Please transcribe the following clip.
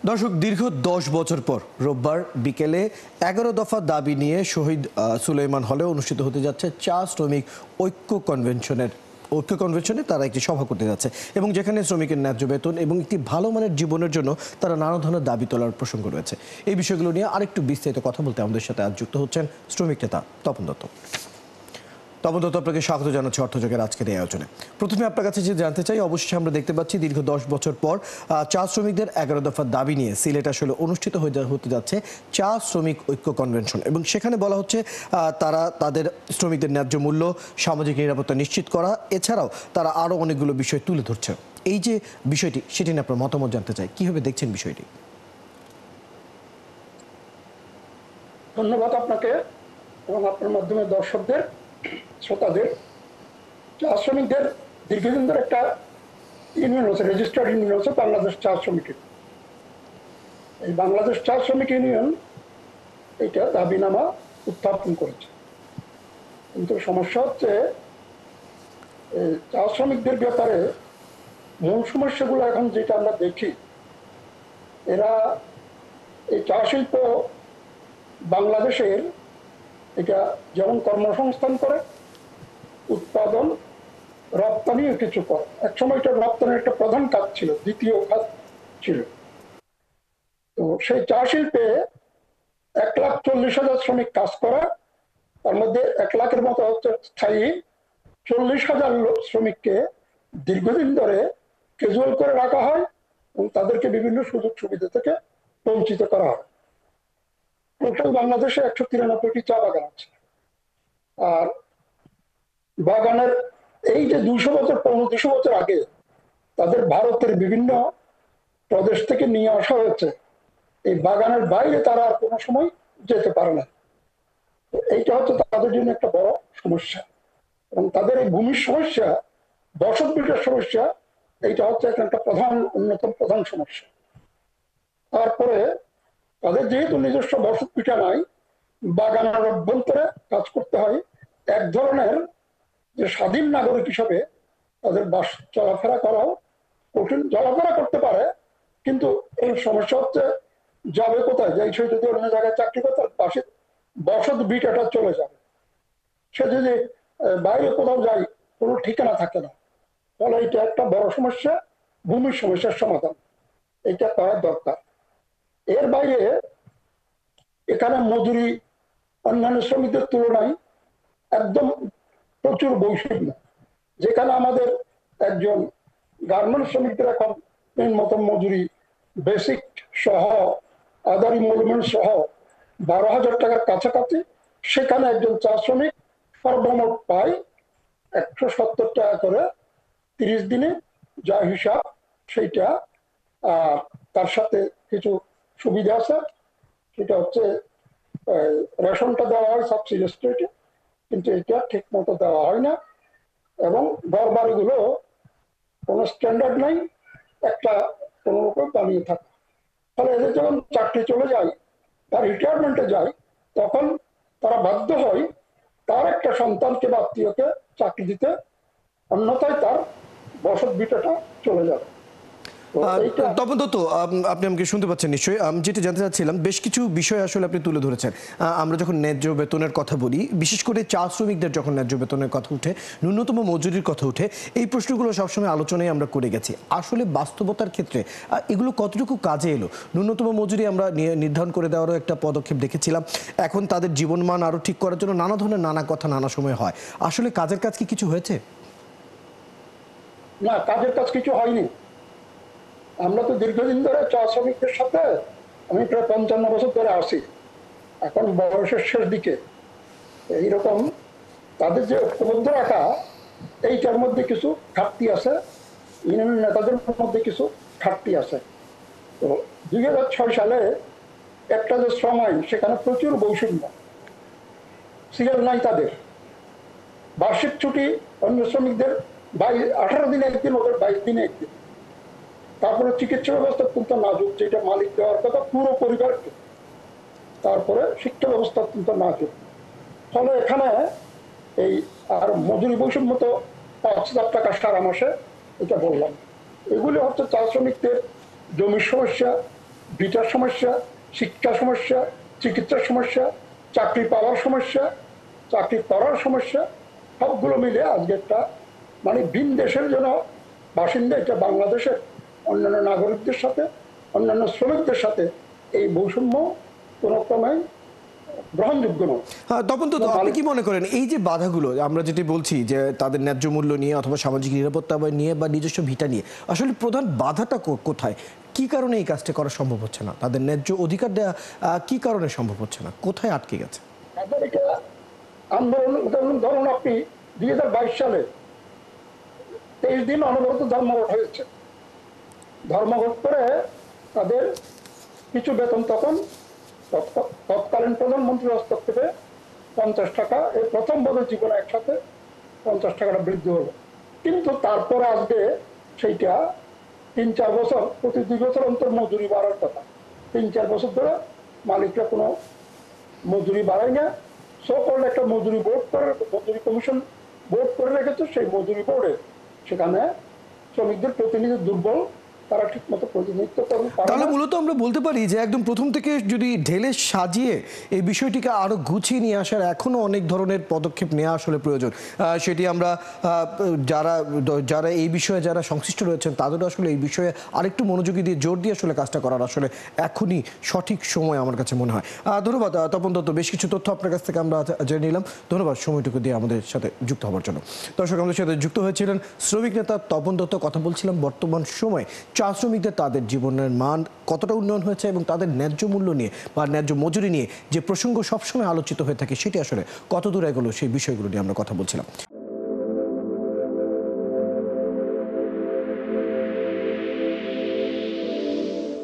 দর্শক, দীর্ঘ ১০ বছর পর রোববার বিকেলে ১১ দফা দাবি নিয়ে শহীদ সুলাইমান হলে অনুষ্ঠিত হতে যাচ্ছে চা শ্রমিক ঐক্য কনভেনশনে তারা একটি সভা করতে যাচ্ছে এবং যেখানে শ্রমিকের ন্যায্য বেতন এবং একটি ভালো মানের জীবনের জন্য তারা নানা ধরনের দাবি তোলার প্রসঙ্গ রয়েছে। এই বিষয়গুলো নিয়ে আরেকটু বিস্তারিত কথা বলতে আমাদের সাথে আজ যুক্ত হচ্ছেন শ্রমিক নেতা তপন দত্ত। তপন দত্ত, আপনাকে স্বাগত জানাচ্ছি অর্থযোগের আজকের এই আয়োজনে। প্রথমে আপনার কাছে যে জানতে চাই, অবশ্যই আমরা দেখতে পাচ্ছি দীর্ঘ ১০ বছর পর চা শ্রমিকদের ১১ দফার দাবি নিয়ে সিলেট আসলে অনুষ্ঠিত হতে যাচ্ছে চা শ্রমিক ঐক্য কনভেনশন এবং সেখানে বলা হচ্ছে তারা তাদের শ্রমিকদের ন্যায্য মূল্য, সামাজিক নিরাপত্তা নিশ্চিত করা, এছাড়াও তারা আরও অনেকগুলো বিষয় তুলে ধরছে। এই যে বিষয়টি, সেটি নিয়ে আপনার মতামত জানতে চাই, কীভাবে দেখছেন বিষয়টি? ধন্যবাদ আপনাকে এবং আপনার মাধ্যমে দর্শকদের, শ্রোতাদের। চা শ্রমিকদের দীর্ঘদিন ধরে একটা ইউনিয়ন হচ্ছে, রেজিস্টার্ড ইউনিয়ন হচ্ছে বাংলাদেশ চা শ্রমিক। এই বাংলাদেশ চা শ্রমিক ইউনিয়ন এইটা দাবিনামা উত্থাপন করেছে, কিন্তু সমস্যা হচ্ছে চা শ্রমিকদের ব্যাপারে মূল সমস্যাগুলো এখন যেটা আমরা দেখি, এরা এই চা শিল্প বাংলাদেশের এটা যেমন কর্মসংস্থান করে, উৎপাদন, রপ্তানিও কিছু করে। একসময় এটা রপ্তানির একটা প্রধান কাজ ছিল, দ্বিতীয় কাজ ছিল। তো সেই চা শিল্পে ১,৪০,০০০ শ্রমিক কাজ করে, তার মধ্যে ১ লাখের মতো হচ্ছে স্থায়ী, ৪০,০০০ শ্রমিককে দীর্ঘদিন ধরে ক্যাজুয়াল করে রাখা হয় এবং তাদেরকে বিভিন্ন সুযোগ সুবিধা থেকে বঞ্চিত করা হয়। টোটাল বাংলাদেশে ১৯৩টি চা বাগান আছে। আর বাগানের এই যে ২০০ বছর ২০০ বছর আগে তাদের ভারতের বিভিন্ন প্রদেশ থেকে নিয়ে আসা হয়েছে, এই বাগানের বাইরে তারা আর কোনো সময় যেতে পারে না। এইটা হচ্ছে তাদের জন্য একটা বড় সমস্যা এবং তাদের এই ভূমির সমস্যা, বসত ভিটার সমস্যা, এইটা হচ্ছে একটা অন্যতম প্রধান সমস্যা। তারপরে তাদের যেহেতু নিজস্ব বসত ভিটা নাই, বাগানের অভ্যন্তরে কাজ করতে হয়। এক ধরনের যে স্বাধীন নাগরিক হিসাবে তাদের বাস চলাফেরা করাও কঠিন। চলাফেরা করতে পারে, কিন্তু এই সমস্যা হচ্ছে যাবে কোথায়? যে সে যদি অন্য জায়গায় চাকরি করে, তার পাশে বসত ভিটাটা চলে যাবে। সে যদি বাইরে কোথাও যায়, কোনো ঠিকানা থাকে না। ফলে এটা একটা বড় সমস্যা, ভূমির সমস্যার সমাধান এটা করা দরকার। এর বাইরে এখানে মজুরি অন্যান্য শ্রমিকদের তুলনায় একদম প্রচুর বৈষম্য। যেখানে আমাদের একজন গার্মেন্টস শ্রমিকদের এখন মতো মজুরি বেসিক সহ, আদার ইমলুমেন্ট সহ ১২,০০০ টাকার কাছাকাছি, সেখানে একজন চা শ্রমিক সর্বমোট পায় ১৭০ টাকা করে ৩০ দিনে, যা হিসাব সেইটা। আর তার সাথে কিছু সুবিধা আছে, সেটা হচ্ছে রেশনটা দেওয়া হয় সাবসিডি স্টেটে, কিন্তু এটা ঠিক মতো দেওয়া হয় না এবং ঘর বাড়িগুলো কোনো স্ট্যান্ডার্ড নাই, একটা কোনো রকম বানিয়ে থাকে। ফলে এদের যখন চাকরি চলে যায়, তার রিটায়ারমেন্টে যায়, তখন তারা বাধ্য হয় তার একটা সন্তানকে বা আত্মীয়কে চাকরি দিতে, অন্যথায় তার বসত ভিটাটা চলে যাবে। তপন দত্ত, আপনি আমাকে শুনতে পাচ্ছেন নিশ্চয়ই? আমি যেটা জানতে চাচ্ছিলাম, বেশ কিছু বিষয় আসলে আপনি তুলে ধরেছেন। আমরা যখন ন্যায্য বেতনের কথা বলি, বিশেষ করে চা শ্রমিকদের যখন ন্যায্য বেতনের কথা উঠে, ন্যূনতম মজুরির কথা উঠে, এই প্রশ্নগুলো সবসময় আলোচনায় আমরা করে গেছি। আসলে বাস্তবতার ক্ষেত্রে এগুলো কতটুকু কাজে এলো? ন্যূনতম মজুরি আমরা নির্ধারণ করে দেওয়ারও একটা পদক্ষেপ দেখেছিলাম। এখন তাদের জীবনমান আরও ঠিক করার জন্য নানা ধরনের নানা কথা নানা সময় হয়। আসলে কাজের কাজ কি কিছু হয়েছে? না, কাজের কাজ কিছু হয়নি। আমরা তো দীর্ঘদিন ধরে চা শ্রমিকদের সাথে, আমি প্রায় ৫৫ বছর ধরে আসি, এখন বয়সের শেষ দিকে। এইরকম তাদের যে ঐক্যবদ্ধ রাখা, এইটার মধ্যে কিছু ঘাটতি আছে, ইউনিয়ন নেতাদের মধ্যে কিছু ঘাটতি আছে। তো ২০০৬ সালে একটা যে শ্রম আইন, সেখানে প্রচুর বৈষম্য, সিএল নাই তাদের। বার্ষিক ছুটি অন্য শ্রমিকদের 18 দিনে একদিন, ওদের 22 দিনে একদিন। তারপরে চিকিৎসা ব্যবস্থা অত্যন্ত নাজুক, যেটা মালিক দেওয়ার কথা পুরো পরিবারকে। তারপরে শিক্ষা ব্যবস্থা অত্যন্ত নাজুক। ফলে এখানে এই আর মজুরি বৈষম্য তো ৫,০০০ টাকা সারা মাসে, এটা বললাম। এগুলি হচ্ছে চা শ্রমিকদের জমির সমস্যা, ভিটার সমস্যা, শিক্ষা সমস্যা, চিকিৎসার সমস্যা, চাকরি পাওয়ার সমস্যা, চাকরি করার সমস্যা, সবগুলো মিলে আজকে একটা মানে ভিন দেশের জন্য বাসিন্দা এটা বাংলাদেশের অন্যান্য নাগরিকদের সাথে, অন্যান্য শ্রমিকদের সাথে এই বৈষম্য কোনো ক্রমে গ্রহণযোগ্য নয়। তপন তো আপনি কি মনে করেন এই যে বাধাগুলো আমরা যেটি বলছি যে তাদের ন্যায্য মূল্য নিয়ে অথবা সামাজিক নিরাপত্তা নিয়ে বা নিজস্ব ভিটা নিয়ে আসলে প্রধান বাধাটা কোথায়? কি কারণে এই কাজটা করা সম্ভব হচ্ছে না? তাদের ন্যায্য অধিকার দেওয়া কি কারণে সম্ভব হচ্ছে না? কোথায় আটকে গেছে? তাদের এটা আন্দোলন ধরুন আপনি 2022 সালে 23 দিন অনবরত ধর্মঘট হয়েছে। ধর্মঘট করে তাদের কিছু বেতন তখন তৎকালীন প্রধানমন্ত্রীর হস্ত থেকে 50 টাকা এই প্রথম বোধহয় জীবনে একসাথে 50 টাকাটা বৃদ্ধি হলো। কিন্তু তারপরে আসবে সেইটা 3-4 বছর, প্রতি 2 বছর অন্তর মজুরি বাড়ার কথা। 3-4 বছর ধরে মালিকরা কোনো মজুরি বাড়ায় না। সো করলে একটা মজুরি বোর্ড করে, মজুরি কমিশন বোর্ড করে রেখেছে। সেই মজুরি বোর্ডে সেখানে শ্রমিকদের প্রতিনিধি দুর্বল, তারা ঠিক মতো প্রতিনিধিত্ব করতে পারে তাহলে না। মূলত আমরা বলতে পারি যে একদম প্রথম থেকে যদি ঢেলে সাজিয়ে এই বিষয়টিকে আরো গুছিয়ে নিয়ে আসার এখনো অনেক ধরনের পদক্ষেপ নেওয়া আসলে প্রয়োজন। সেটি আমরা যারা এই বিষয়ে যারা সংশ্লিষ্ট রয়েছেন তাদেরও আসলে এই বিষয়ে আরেকটু মনোযোগী দিয়ে জোর দিয়ে আসলে কাজটা করার আসলে এখনই সঠিক সময় আমার কাছে মনে হয়। ধন্যবাদ তপন দত্ত, বেশ কিছু তথ্য আপনার কাছ থেকে আমরা জেনে নিলাম। ধন্যবাদ সময়টুকু দিয়ে আমাদের সাথে যুক্ত হওয়ার জন্য। দর্শক, আমাদের সাথে যুক্ত হয়েছিলেন শ্রমিক নেতা তপন দত্ত। কথা বলছিলাম বর্তমান সময় চা শ্রমিকদের তাদের জীবনের মান কতটা উন্নয়ন হয়েছে এবং তাদের ন্যায্য মূল্য নিয়ে বা ন্যায্য মজুরি নিয়ে যে প্রসঙ্গ সবসময় আলোচিত হয়ে থাকে সেটি আসলে কত দূর এগোলো সেই বিষয়গুলো নিয়ে আমরা কথা বলছিলাম।